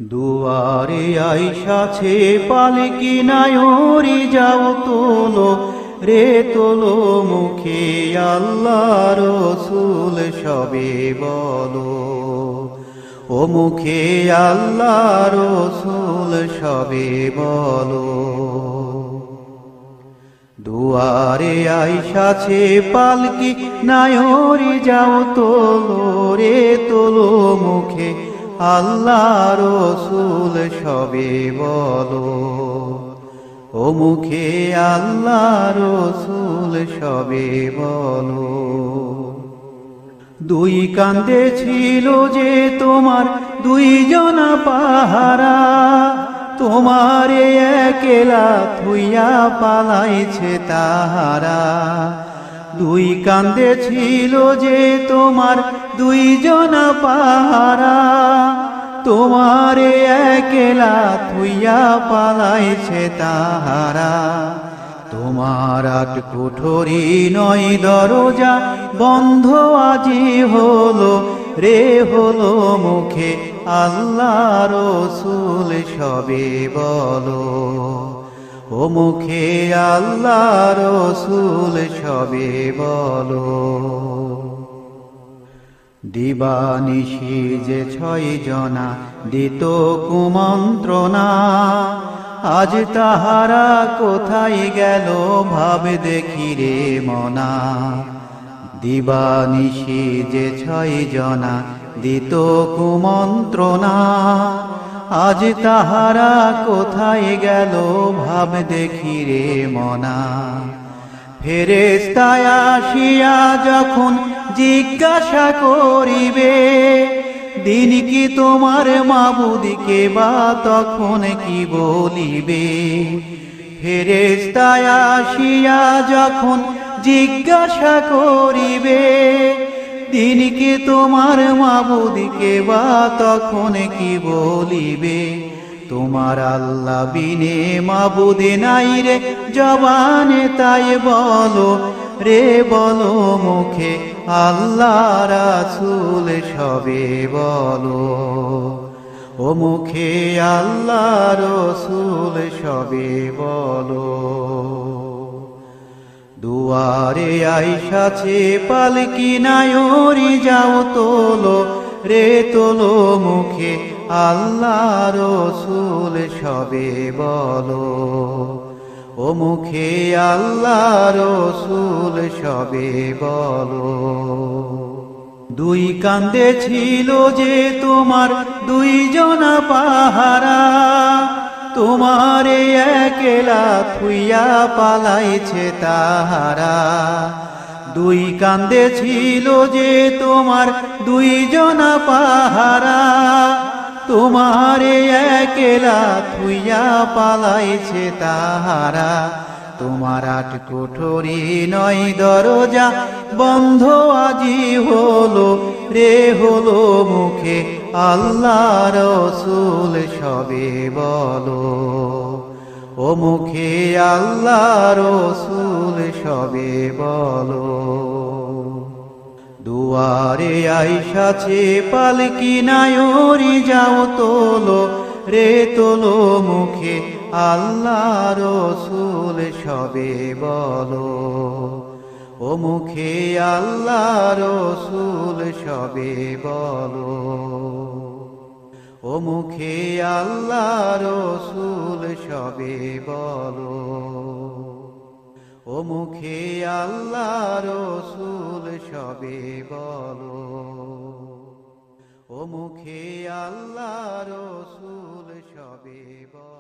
দুয়ারে আইসাছে পালকি নায়রি যাও তোলো রে তোলো মুখে আল্লাহ রসুল সবে বলো। ও মুখে আল্লাহ রসুল সবে বলো। দুয়ারে আইসাছে পালকি নায়রি যাও তোলো রে তোলো মুখে আল্লাহ রসুল সবে বলো। ও মুখে আল্লাহ রসুল সবে বলো। দুই কান্দে ছিল যে তোমার দুইজনা পাহারা, তোমারে একেলা থুইয়া পালাইছে তাহারা। দুই কান্দে ছিল যে তোমার দুইজনা পাহারা, তোমারে একেলা থুইয়া পালাইছে তাহারা। তোমার আট কুঠরি নয় দরজা বন্ধ আজি হলো রে হলো মুখে আল্লাহ রসুল সবে বলো। ও মুখে আল্লাহ রসুল সবে বলো। দিবানিশি যে 6 জনা দিত কুমন্ত্রণা, আজ তাহারা কোথায় গেল ভাব দেখি রে মনা। দিবানিশি যে 6 জনা দিত কুমন্ত্রণা, আজ তাহারা কোথায় গেল ভাব দেখি রে মনা। ফেরেশতায় আসিয়া যখন জিজ্ঞাসা করিবে, দিন কি তোমার মাবুদকে বা তখন কি বলিবে। ফেরেশতায় আসিয়া যখন জিজ্ঞাসা করিবে, দিন কি তোমার মাবুদকে বা তখন কি বলিবে। তোমার আল্লাহ বিনে মাবুদ নাই রে জবানে তাই বলো রে বলো মুখে আল্লাহ রাসূল সবে বলো। ও মুখে আল্লাহ রসুল সবে বলো। দুয়ারে আইসাছে পালকি নায়রি যাও তোলো রে তোলো মুখে আল্লাহ রসুল সবে বলো। ও মুখে আল্লাহ রসুল সবে বলো। দুই কান্দে ছিল যে তোমার দুইজনা পাহারা, তোমারে একেলা থুইয়া পালাইছে তাহারা। দুই কান্দে ছিল যে তোমার দুইজনা পাহারা, তোমারে একেলা থুইয়া পালাইছে তাহারা। তোমার আট কুঠরি নয় দরজা বন্ধ আজি হলো রে হলো মুখে আল্লাহ রসুল সবে বলো। ও মুখে আল্লাহ রসুল সবে বলো। দুয়ারে আইসাছে পালকি নায়রি যাও তোলো রে তোলো মুখে আল্লাহ রসুল সবে বলো। ও মুখে আল্লাহ রসুল সবে বলো। ও মুখে আল্লাহ রসুল সবে বলো। ও মুখে আল্লাহ রসুল সবে বলো। ও মুখে আল্লাহ রসুল সবে বলো।